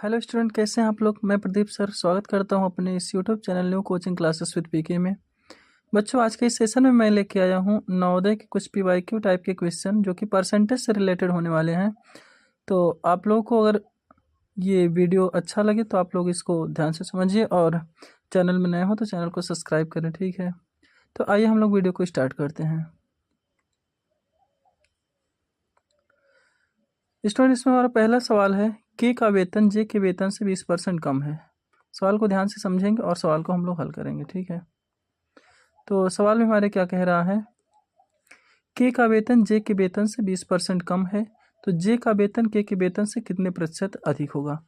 Hello student, कैसे हैं आप लोग। मैं प्रदीप सर स्वागत करता हूं अपने इस YouTube channel new coaching classes with PK में। बच्चों, आज के इस सेशन में मैं लेके आया हूं नवोदय के कुछ पीवाईक्यू टाइप के क्वेश्चन जो कि परसेंटेज से रिलेटेड होने वाले हैं। तो आप लोगों को अगर ये वीडियो अच्छा लगे तो आप लोग इसको ध्यान से समझिए, और चैनल में नए हो तो चैनल को सब्सक्राइब करें, ठीक है। तो आइए हम लोग वीडियो को स्टार्ट करते हैं। स्टूडेंट, इसमें हमारा पहला सवाल है, के का वेतन जे के वेतन से 20% कम है। सवाल को ध्यान से समझेंगे और सवाल को हम लोग हल करेंगे, ठीक है। तो सवाल में हमारे क्या कह रहा है, के का वेतन जे के वेतन से 20% कम है, तो जे का वेतन के वेतन से कितने प्रतिशत अधिक होगा।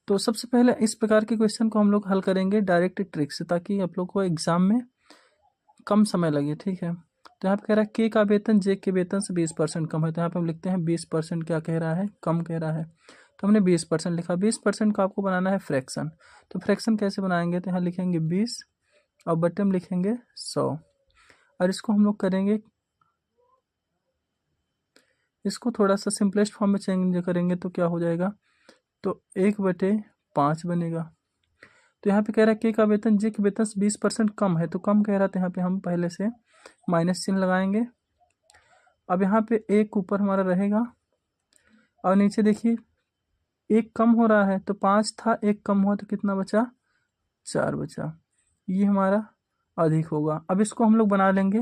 तो सबसे पहले इस प्रकार के क्वेश्चन को हम लोग हल करेंगे डायरेक्ट ट्रिक से, ताकि आप लोग को एग्जाम में कम समय लगे, ठीक है। तो यहाँ पे कह रहा है के का वेतन जे के वेतन से 20% कम है, तो यहाँ पे हम लिखते हैं 20% क्या कह रहा है, कम कह रहा है। तो हमने 20% लिखा। 20% को आपको बनाना है फ्रैक्शन। तो फ्रैक्शन कैसे बनाएंगे, तो यहाँ लिखेंगे 20 और बटे में लिखेंगे 100, और इसको हम लोग करेंगे, इसको थोड़ा सा सिंपलेस्ट फॉर्म में चेंज करेंगे तो क्या हो जाएगा, तो 1/5 बनेगा। तो यहाँ पे कह रहा है के का वेतन जे के वेतन से 20% कम है, तो कम कह रहा था, यहाँ पे हम पहले से माइनस चिन्ह लगाएंगे। अब यहाँ पे एक ऊपर हमारा रहेगा और नीचे देखिए एक कम हो रहा है, तो 5 था, एक कम हुआ तो कितना बचा, 4 बचा। ये हमारा अधिक होगा। अब इसको हम लोग बना लेंगे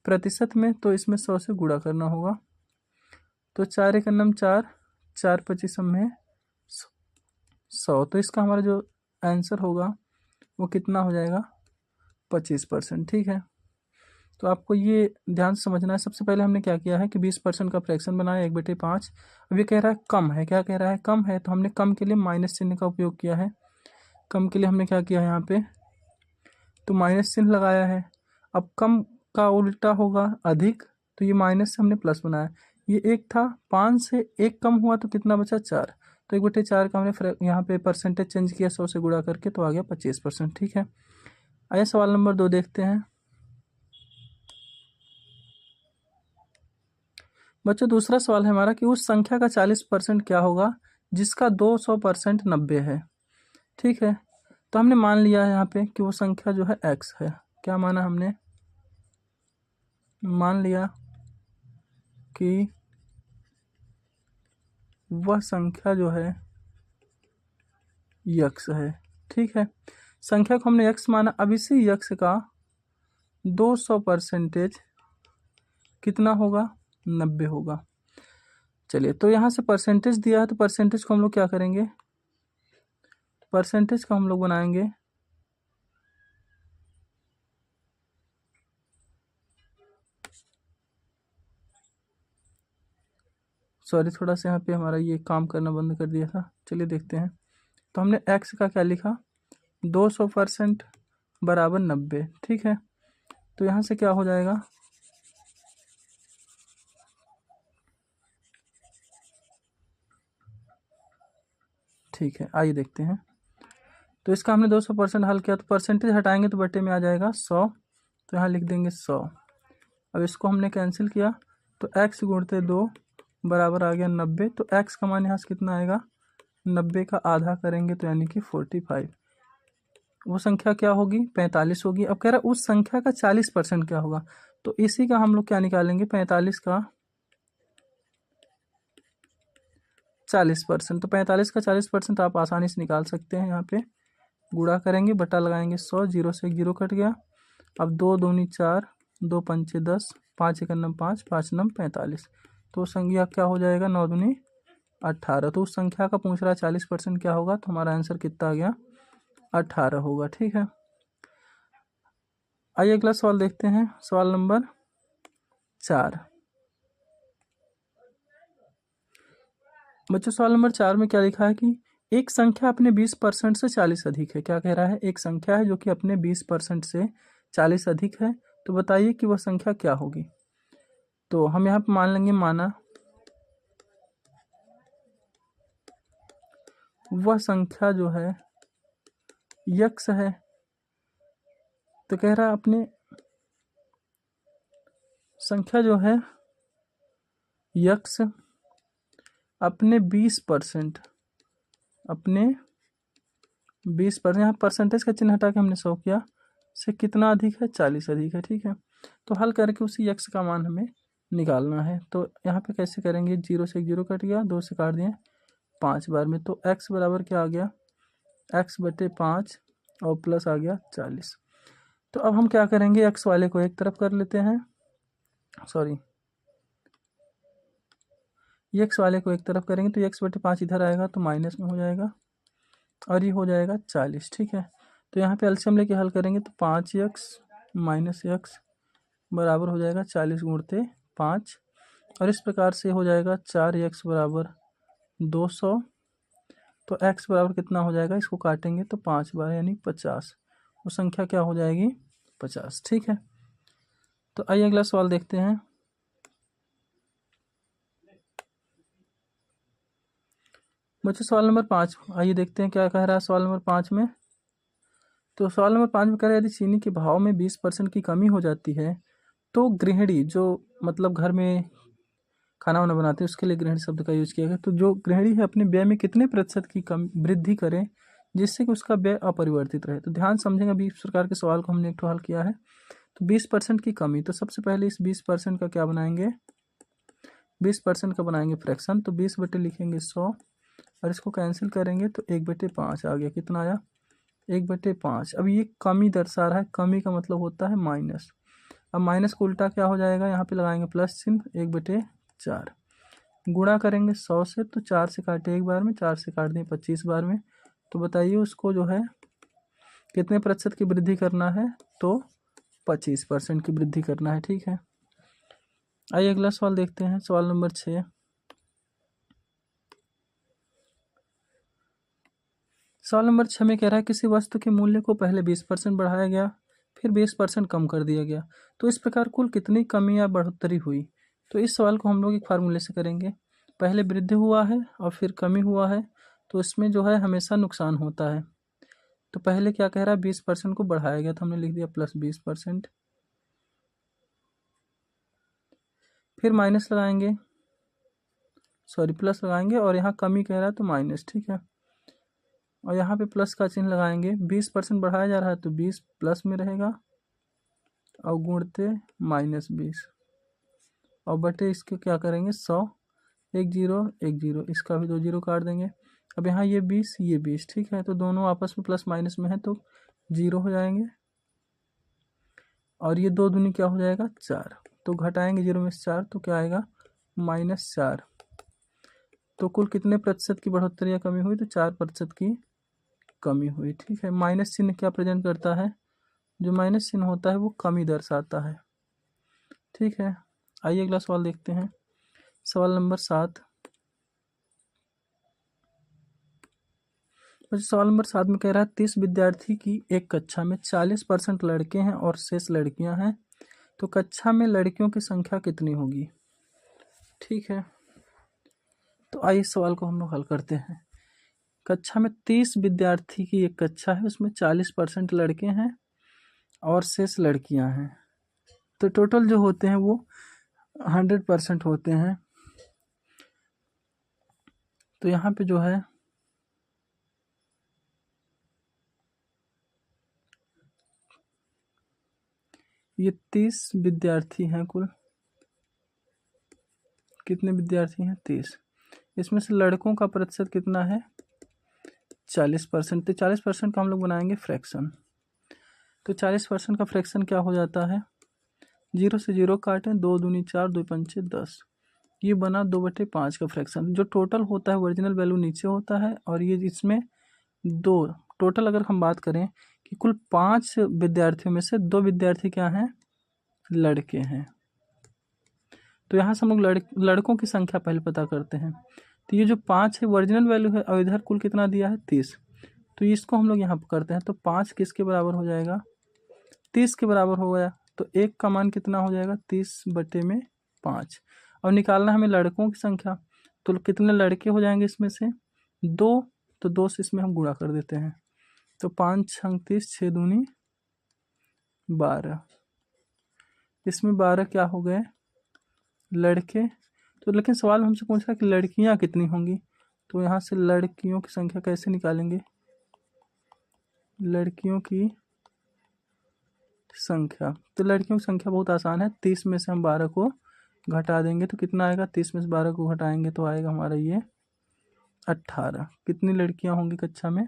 प्रतिशत में, तो इसमें 100 से गुणा करना होगा। तो 4 एक अन्नम 4, 4 पच्चीस में 100, तो इसका हमारा जो आंसर होगा वो कितना हो जाएगा, 25%, ठीक है। तो आपको ये ध्यान से समझना है। सबसे पहले हमने क्या किया है कि 20% का फ्रैक्शन बनाया 1/5। अब ये कह रहा है कम है, क्या कह रहा है, कम है, तो हमने कम के लिए माइनस चिन्ह का उपयोग किया है। कम के लिए हमने क्या किया है यहाँ पे, तो माइनस चिन्ह लगाया है। अब कम का उल्टा होगा अधिक, तो ये माइनस से हमने प्लस बनाया। ये एक था, 5 से एक कम हुआ तो कितना बचा, 4। तो 1/4 का हमने यहाँ पे परसेंटेज चेंज किया 100 से गुणा करके, तो आ गया 25%, ठीक है। आइए सवाल नंबर 2 देखते हैं। बच्चों, दूसरा सवाल है हमारा कि उस संख्या का 40% क्या होगा जिसका 200% 90 है, ठीक है। तो हमने मान लिया है यहाँ पे कि वो संख्या जो है x है। क्या माना हमने, मान लिया कि वह संख्या जो है यक्स है, ठीक है। संख्या को हमने यक्स माना। अब इसी यक्स का 200% कितना होगा, 90 होगा। चलिए, तो यहाँ से परसेंटेज दिया है, तो परसेंटेज को हम लोग क्या करेंगे, परसेंटेज का हम लोग बनाएंगे सॉरी, थोड़ा सा यहाँ पे हमारा ये काम करना बंद कर दिया था। चलिए देखते हैं। तो हमने एक्स का क्या लिखा, 200% बराबर 90, ठीक है। तो यहाँ से क्या हो जाएगा, ठीक है, आइए देखते हैं। तो इसका हमने 200% हल किया, तो परसेंटेज हटाएंगे तो बटे में आ जाएगा 100, तो यहाँ लिख देंगे 100। अब इसको हमने कैंसिल किया, तो x गुणते 2 बराबर आ गया 90। तो x का मान यहाँ से कितना आएगा, 90 का आधा करेंगे तो यानी कि 45। वो संख्या क्या होगी, 45 होगी। अब कह रहा है उस संख्या का 40% क्या होगा, तो इसी का हम लोग क्या निकालेंगे, 45 का 40%। तो 45 का 40% आप आसानी से निकाल सकते हैं। यहाँ पे गुणा करेंगे, बटा लगाएंगे 100, जीरो से एक जीरो कट गया। अब 2 दूनी 4, 2 पंचे 10, 5 एक नम 5, 5 नम 45। तो संख्या क्या हो जाएगा, 9 दूनी 18। तो उस संख्या का पूछ रहा है 40% क्या होगा, तो हमारा आंसर कितना आ गया, 18 होगा, ठीक है। आइए अगला सवाल देखते हैं, सवाल नंबर 4। बच्चों, सवाल नंबर 4 में क्या लिखा है कि एक संख्या अपने 20% से 40 अधिक है। क्या कह रहा है, एक संख्या है जो कि अपने 20% से 40 अधिक है, तो बताइए कि वह संख्या क्या होगी। तो हम यहाँ पे मान लेंगे, माना वह संख्या जो है यक्स है। तो कह रहा है अपने संख्या जो है यक्स अपने 20% अपने 20%, यहाँ परसेंटेज का चिन्ह हटा के हमने 100 किया, से कितना अधिक है, 40 अधिक है। ठीक है, तो हल करके उसी x का मान हमें निकालना है। तो यहाँ पे कैसे करेंगे, 0 से 1 0 कट गया, 2 से काट दिए 5 बार में, तो x बराबर क्या आ गया, x/5 और प्लस आ गया 40। तो अब हम क्या करेंगे, x वाले को एक तरफ कर लेते हैं, सॉरी x वाले को एक तरफ करेंगे तो x/5 इधर आएगा तो माइनस में हो जाएगा और ये हो जाएगा 40। ठीक है, तो यहाँ पे एलसीएम लेके हल करेंगे तो 5x माइनस x बराबर हो जाएगा 40 गुणते 5, और इस प्रकार से हो जाएगा 4x बराबर 200। तो x बराबर कितना हो जाएगा, इसको काटेंगे तो 5 बार यानी 50, वो संख्या क्या हो जाएगी, 50। ठीक है, तो आइए अगला सवाल देखते हैं। बच्चों सवाल नंबर 5, आइए देखते हैं क्या कह रहा है सवाल नंबर 5 में। तो सवाल नंबर 5 में कह रहा है यदि चीनी के भाव में 20% की कमी हो जाती है तो गृहिणी, जो मतलब घर में खाना वाना बनाते हैं उसके लिए गृहिणी शब्द का यूज किया गया, तो जो गृहिणी है अपने व्यय में कितने प्रतिशत की कम वृद्धि करें जिससे कि उसका व्यय अपरिवर्तित रहे। तो ध्यान समझेंगे, अभी इस प्रकार के सवाल को हमने एक ठो हल किया है। तो 20% की कमी, तो सबसे पहले इस 20% का क्या बनाएंगे, 20% का बनाएंगे फ्रैक्शन, तो 20 बटे लिखेंगे 100 और इसको कैंसिल करेंगे तो 1/5 आ गया, कितना आया, 1/5। अब ये कमी दर्शा रहा है, कमी का मतलब होता है माइनस। अब माइनस को उल्टा क्या हो जाएगा, यहाँ पे लगाएंगे प्लस चिन्ह, 1/4 गुणा करेंगे 100 से, तो 4 से काटे एक बार में, 4 से काट दें 25 बार में। तो बताइए उसको जो है कितने प्रतिशत की वृद्धि करना है, तो 25% की वृद्धि करना है। ठीक है, आइए अगला सवाल देखते हैं, सवाल नंबर 6। सवाल नंबर 6 में कह रहा है किसी वस्तु के मूल्य को पहले 20% बढ़ाया गया, फिर 20% कम कर दिया गया, तो इस प्रकार कुल कितनी कमी या बढ़ोतरी हुई। तो इस सवाल को हम लोग एक फार्मूले से करेंगे, पहले वृद्धि हुआ है और फिर कमी हुआ है, तो इसमें जो है हमेशा नुकसान होता है। तो पहले क्या कह रहा है, 20% को बढ़ाया गया, तो हमने लिख दिया प्लस 20%, फिर माइनस लगाएंगे, सॉरी प्लस लगाएंगे, और यहाँ कमी कह रहा है तो माइनस। ठीक है, और यहाँ पे प्लस का चिन्ह लगाएंगे, 20% बढ़ाया जा रहा है तो 20 प्लस में रहेगा और गुणते -20 और बटे इसके क्या करेंगे 100, 1 0 1 0, इसका भी 2 0 काट देंगे। अब यहाँ ये 20 ये 20, ठीक है, तो दोनों आपस में प्लस माइनस में है तो 0 हो जाएंगे, और ये 2 दूनी क्या हो जाएगा 4, तो घटाएंगे 0 में से 4 तो क्या आएगा -4। तो कुल कितने प्रतिशत की बढ़ोतरी या कमी हुई, तो 4% की कमी हुई। ठीक है, माइनस चिन्ह क्या प्रेजेंट करता है, जो माइनस चिन्ह होता है वो कमी दर्शाता है। ठीक है, आइए अगला सवाल देखते हैं, सवाल नंबर 7। सवाल नंबर 7 में कह रहा है 30 विद्यार्थी की एक कक्षा में 40% लड़के हैं और शेष लड़कियां हैं, तो कक्षा में लड़कियों की संख्या कितनी होगी। ठीक है, तो आइए इस सवाल को हम लोग हल करते हैं। कक्षा में 30 विद्यार्थी की एक कक्षा है, उसमें 40% लड़के हैं और शेष लड़कियां हैं, तो टोटल जो होते हैं वो 100% होते हैं। तो यहाँ पे जो है ये 30 विद्यार्थी हैं, कुल कितने विद्यार्थी हैं 30, इसमें से लड़कों का प्रतिशत कितना है 40%, तो 40% का हम लोग बनाएंगे फ्रैक्शन। तो 40% का फ्रैक्शन क्या हो जाता है, 0 से 0 काटें, 2 दूनी 4 2 पंचे 10, ये बना 2/5 का फ्रैक्शन। जो टोटल होता है ओरिजिनल वैल्यू नीचे होता है, और ये इसमें 2 टोटल अगर हम बात करें कि कुल 5 विद्यार्थियों में से 2 विद्यार्थी क्या हैं, लड़के हैं। तो यहाँ से हम लोग लड़कों की संख्या पहले पता करते हैं। तो ये जो 5 है ओरिजिनल वैल्यू है, और इधर कुल कितना दिया है 30, तो इसको हम लोग यहाँ पर करते हैं। तो 5 किसके बराबर हो जाएगा, 30 के बराबर हो गया, तो 1 का मान कितना हो जाएगा 30/5। अब निकालना हमें लड़कों की संख्या, तो कितने लड़के हो जाएंगे इसमें से 2, तो 2 से इसमें हम गुणा कर देते हैं, तो 5 छंग 30, 6 दूनी 12, इसमें 12 क्या हो गए लड़के। तो लेकिन सवाल हमसे पूछ रहा है कि लड़कियां कितनी होंगी, तो यहाँ से लड़कियों की संख्या कैसे निकालेंगे? लड़कियों की संख्या, तो लड़कियों की संख्या बहुत आसान है। 30 में से हम 12 को घटा देंगे तो कितना आएगा? 30 में से 12 को घटाएंगे तो आएगा हमारा ये 18। कितनी लड़कियां होंगी कक्षा में?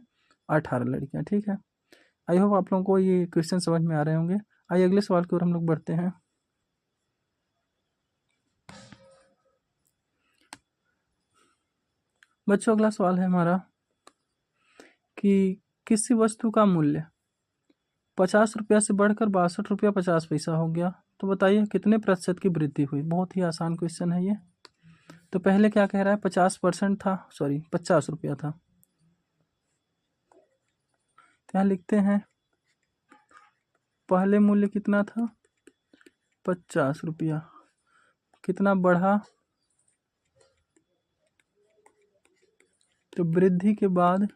18 लड़कियां। ठीक है, आई होप आप लोगों को ये क्वेश्चन समझ में आ रहे होंगे। आइए अगले सवाल की ओर हम लोग बढ़ते हैं। बच्चों अगला सवाल है हमारा कि किसी वस्तु का मूल्य 50 रुपया से बढ़कर 62 रुपया 50 पैसा हो गया, तो बताइए कितने प्रतिशत की वृद्धि हुई? बहुत ही आसान क्वेश्चन है ये। तो पहले क्या कह रहा है? 50% था, सॉरी 50 रुपया था। यहाँ लिखते हैं पहले मूल्य कितना था? 50 रुपया। कितना बढ़ा? तो वृद्धि के बाद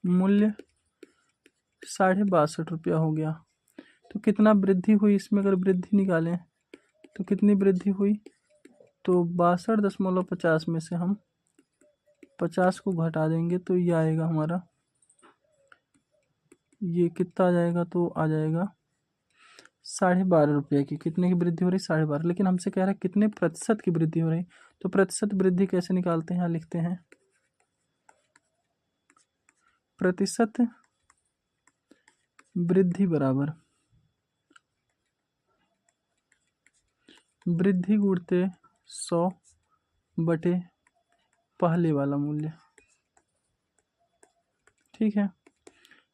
मूल्य 62.5 रुपया हो गया। तो कितना वृद्धि हुई इसमें? अगर वृद्धि निकालें तो कितनी वृद्धि हुई? तो 62.50 में से हम 50 को घटा देंगे तो ये आएगा हमारा, ये कितना आ जाएगा? तो आ जाएगा 12.5 रुपये की। कितने की वृद्धि हो रही? 12.5। लेकिन हमसे कह रहा है कितने प्रतिशत की वृद्धि हो रही। तो प्रतिशत वृद्धि कैसे निकालते हैं? यहाँ लिखते हैं प्रतिशत वृद्धि बराबर वृद्धि गुणते 100 बटे पहले वाला मूल्य। ठीक है,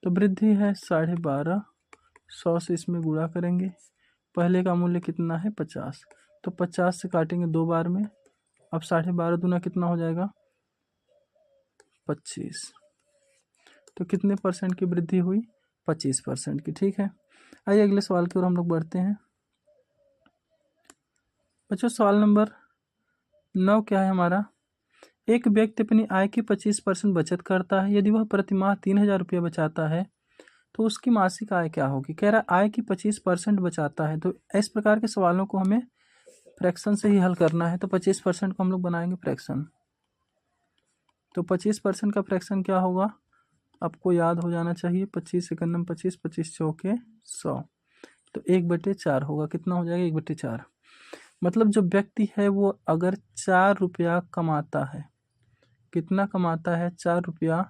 तो वृद्धि है 12.5, 100 से इसमें गुणा करेंगे। पहले का मूल्य कितना है? 50। तो 50 से काटेंगे 2 बार में। अब 12.5 दूना कितना हो जाएगा? 25। तो कितने परसेंट की वृद्धि हुई? 25% की। ठीक है, आइए अगले सवाल की ओर हम लोग बढ़ते हैं। बच्चों सवाल नंबर 9 क्या है हमारा? एक व्यक्ति अपनी आय की 25% बचत करता है। यदि वह प्रतिमाह 3,000 रुपया बचाता है तो उसकी मासिक आय क्या होगी? कह रहा है आय की 25% बचाता है। तो इस प्रकार के सवालों को हमें फ्रैक्शन से ही हल करना है। तो 25% को हम लोग बनाएंगे फ्रैक्शन। तो 25% का फ्रैक्शन क्या होगा? आपको याद हो जाना चाहिए। 25 एकन्नम 25, 25 चौके 100। तो 1/4 होगा। कितना हो जाएगा? 1/4। मतलब जो व्यक्ति है वो अगर 4 रुपया कमाता है, कितना कमाता है? 4 रुपया,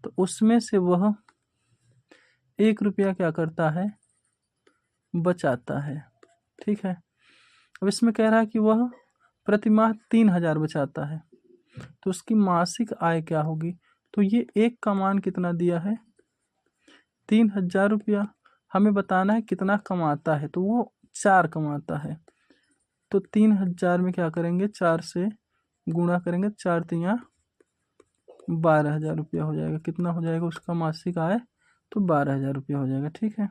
तो उसमें से वह 1 रुपया क्या करता है? बचाता है। ठीक है, अब इसमें कह रहा है कि वह प्रतिमाह 3,000 बचाता है, तो उसकी मासिक आय क्या होगी? तो ये एक का मान कितना दिया है? 3,000 रुपया। हमें बताना है कितना कमाता है, तो वो 4 कमाता है। तो 3,000 में क्या करेंगे? 4 से गुणा करेंगे। 4 तिया 12,000 रुपया हो जाएगा। कितना हो जाएगा उसका मासिक आय? तो 12,000 रुपया हो जाएगा। ठीक है,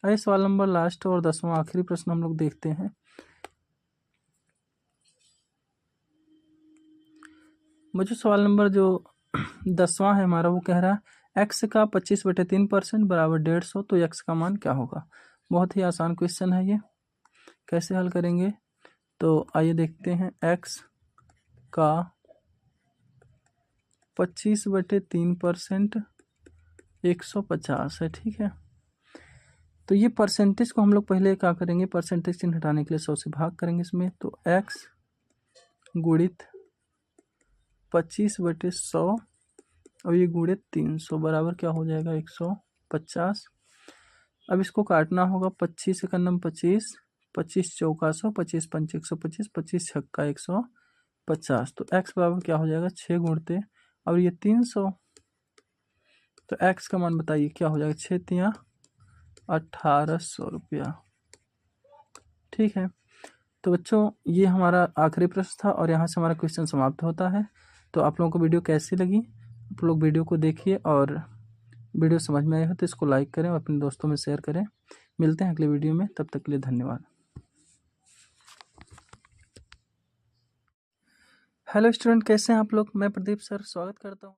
आइए सवाल नंबर लास्ट और 10वां आखिरी प्रश्न हम लोग देखते हैं। मुझे सवाल नंबर जो 10वां है हमारा, वो कह रहा है एक्स का 25/3% बराबर 150, तो एक्स का मान क्या होगा? बहुत ही आसान क्वेश्चन है ये। कैसे हल करेंगे? तो आइए देखते हैं। एक्स का 25/3% 150 है। ठीक है, तो ये परसेंटेज को हम लोग पहले क्या करेंगे? परसेंटेज चिन्ह हटाने के लिए 100 से भाग करेंगे इसमें। तो एक्स गुणित 25/100 और ये गुणित 300 बराबर क्या हो जाएगा? 150। अब इसको काटना होगा। 25 एकन्नम 25, 25 चौका 100, 25 पंच 125, 25 छक्का 150। तो एक्स बराबर क्या हो जाएगा? 6 गुणते और ये 300। तो एक्स का मान बताइए क्या हो जाएगा? 6 तिया 1,800 रुपया। ठीक है, तो बच्चों ये हमारा आखिरी प्रश्न था और यहाँ से हमारा क्वेश्चन समाप्त होता है। तो आप लोगों को वीडियो कैसी लगी? आप लोग वीडियो को देखिए और वीडियो समझ में आए हो तो इसको लाइक करें और अपने दोस्तों में शेयर करें। मिलते हैं अगले वीडियो में, तब तक के लिए धन्यवाद। हेलो स्टूडेंट, कैसे हैं आप लोग? मैं प्रदीप सर स्वागत करता हूँ।